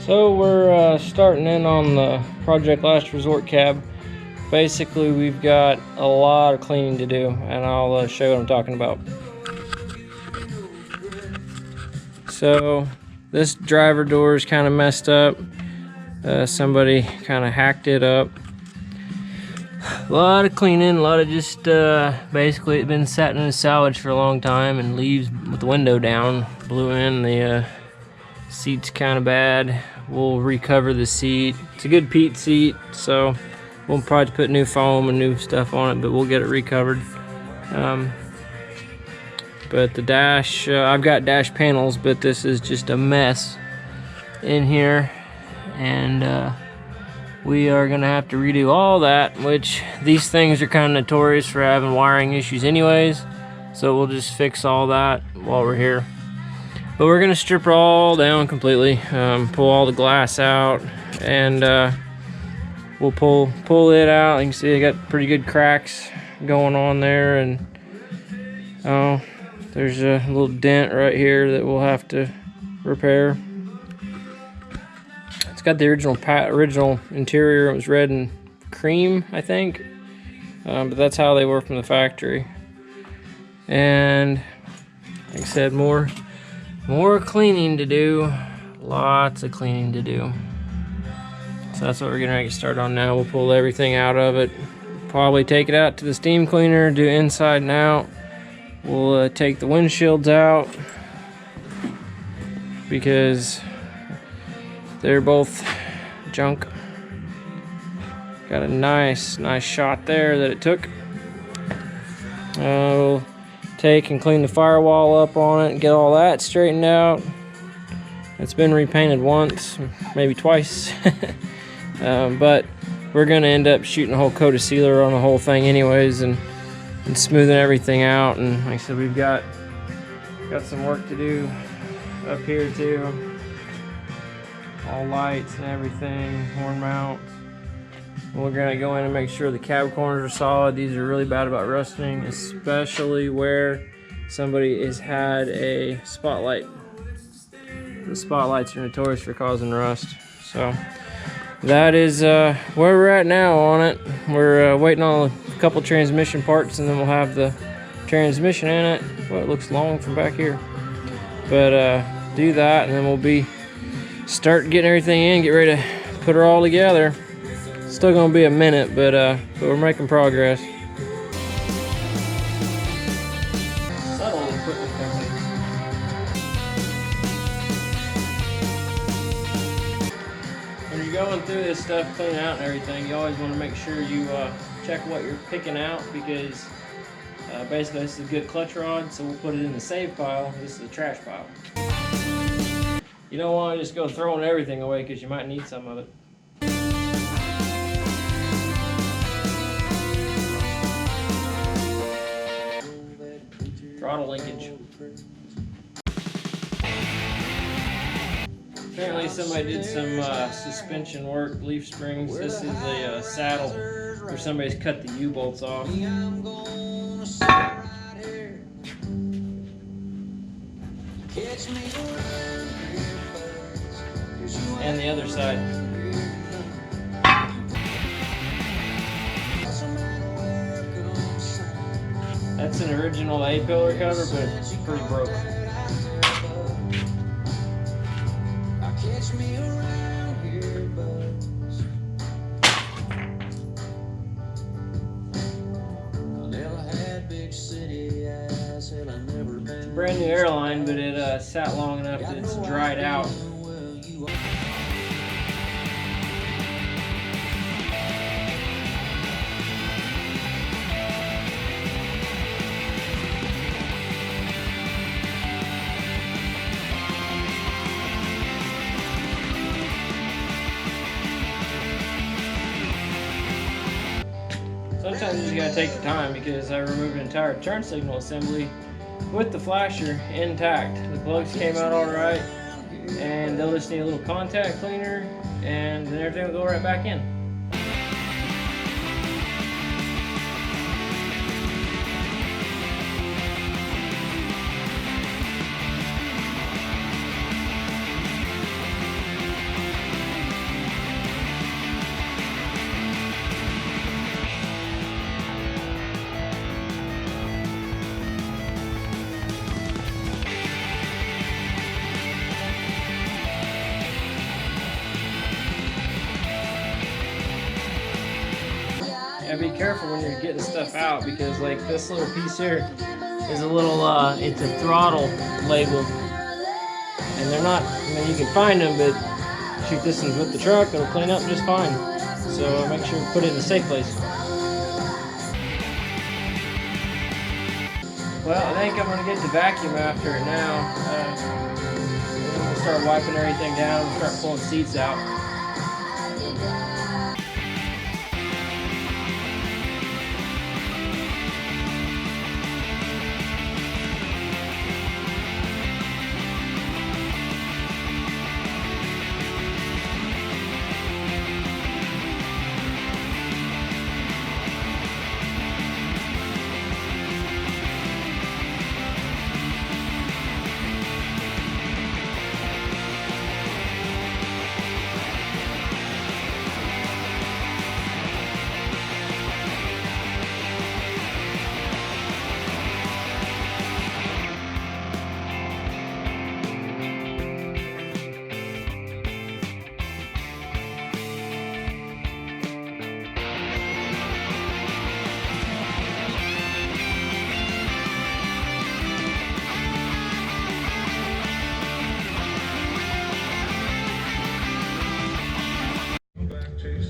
So we're starting in on the Project Last Resort cab. Basically, we've got a lot of cleaning to do, and I'll show you what I'm talking about. So this driver door is kind of messed up. Somebody kind of hacked it up. A lot of cleaning, a lot of just basically it's been sat in a salvage for a long time, and leaves with the window down blew in. The seat's kind of bad. We'll recover the seat. It's a good Pete seat, so we'll probably put new foam and new stuff on it, but we'll get it recovered. But the dash, I've got dash panels, but this is just a mess in here, and we are gonna have to redo all that, which these things are kind of notorious for having wiring issues anyways, so we'll just fix all that while we're here. But we're gonna strip her all down completely, pull all the glass out, and we'll pull it out. You can see I got pretty good cracks going on there, and there's a little dent right here that we'll have to repair. It's got the original interior. It was red and cream, I think, but that's how they were from the factory. And like I said, more cleaning to do, lots of cleaning to do. So that's what we're gonna get started on now. We'll pull everything out of it, probably take it out to the steam cleaner, do inside and out. We'll take the windshields out because they're both junk. Got a nice shot there that it took. We'll take and clean the firewall up on it and get all that straightened out. It's been repainted once, maybe twice. But we're gonna end up shooting a whole coat of sealer on the whole thing anyways, and smoothing everything out. And like I said, we've got some work to do up here too. All lights and everything, horn mount. We're gonna go in and make sure the cab corners are solid. These are really bad about rusting, especially where somebody has had a spotlight. The spotlights are notorious for causing rust. So that is where we're at now on it. We're waiting on a couple transmission parts, and then we'll have the transmission in it. Well, it looks long from back here. But do that, and then we'll start getting everything in, get ready to put her all together. Still gonna be a minute, but we're making progress. Subtle equipment company. When you're going through this stuff, cleaning out and everything, you always want to make sure you check what you're picking out, because basically this is a good clutch rod, so we'll put it in the save pile. This is a trash pile. You don't want to just go throwing everything away, because you might need some of it. Throttle linkage. Apparently somebody did some suspension work, leaf springs. This is a saddle where somebody's cut the U-bolts off. And the other side. That's an original A-pillar cover, but it's pretty broke. It's a brand new airline, but it sat long enough that it's dried out. Sometimes you just gotta take the time, because I removed an entire turn signal assembly with the flasher intact. The plugs came out alright, and they'll just need a little contact cleaner, and then everything will go right back in. And be careful when you're getting stuff out, because like this little piece here is a little, it's a throttle label. And they're not, I mean, you can find them, but shoot this in with the truck, it'll clean up just fine. So make sure you put it in a safe place. Well, I think I'm going to get the vacuum after it now. I'm going to start wiping everything down and start pulling seats out.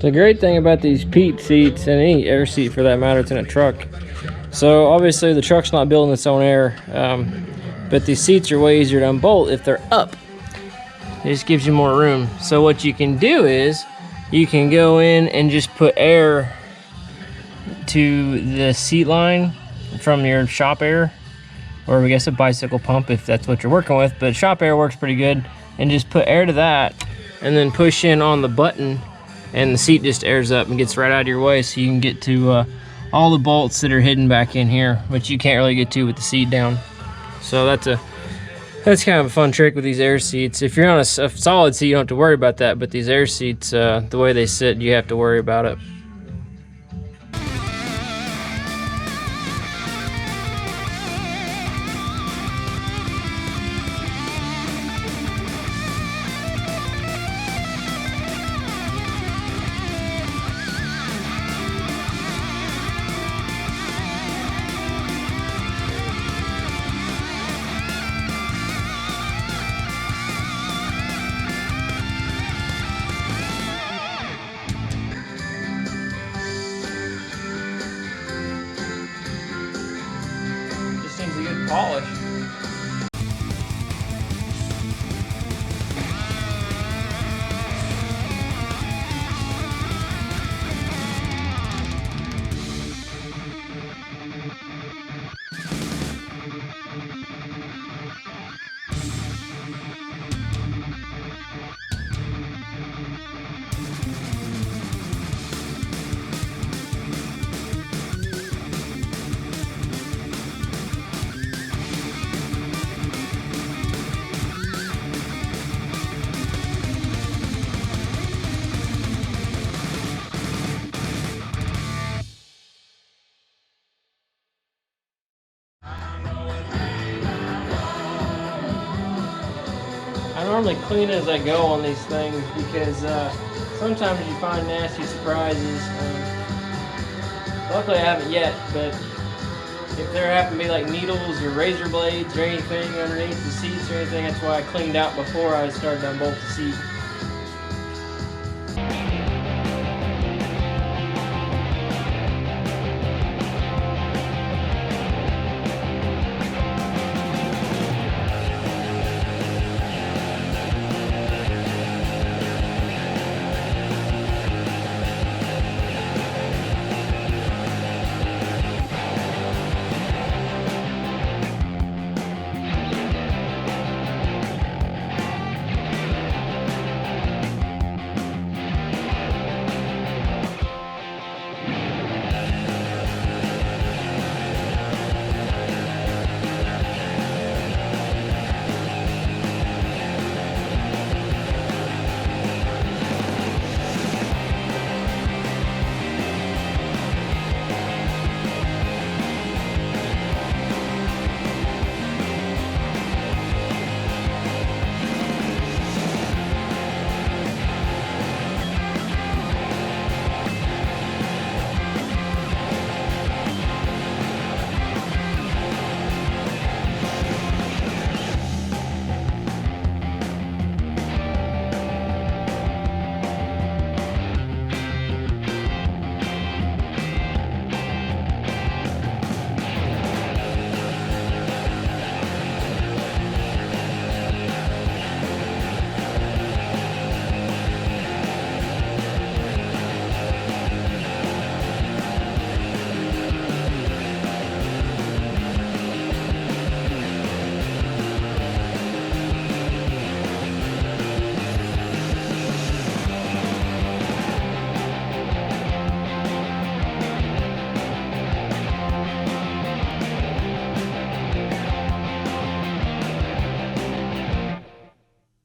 The great thing about these Pete seats, and any air seat for that matter, it's in a truck. So obviously the truck's not building its own air, but these seats are way easier to unbolt if they're up. It just gives you more room. So what you can do is you can go in and just put air to the seat line from your shop air, or I guess a bicycle pump if that's what you're working with, but shop air works pretty good. And just put air to that and then push in on the button, and the seat just airs up and gets right out of your way, so you can get to all the bolts that are hidden back in here, which you can't really get to with the seat down. So that's kind of a fun trick with these air seats. If you're on a solid seat, you don't have to worry about that, but these air seats, the way they sit, you have to worry about it. Needs a good polish. I normally clean as I go on these things because sometimes you find nasty surprises. Luckily I haven't yet, but if there happen to be like needles or razor blades or anything underneath the seats or anything, that's why I cleaned out before I started to unbolt the seat.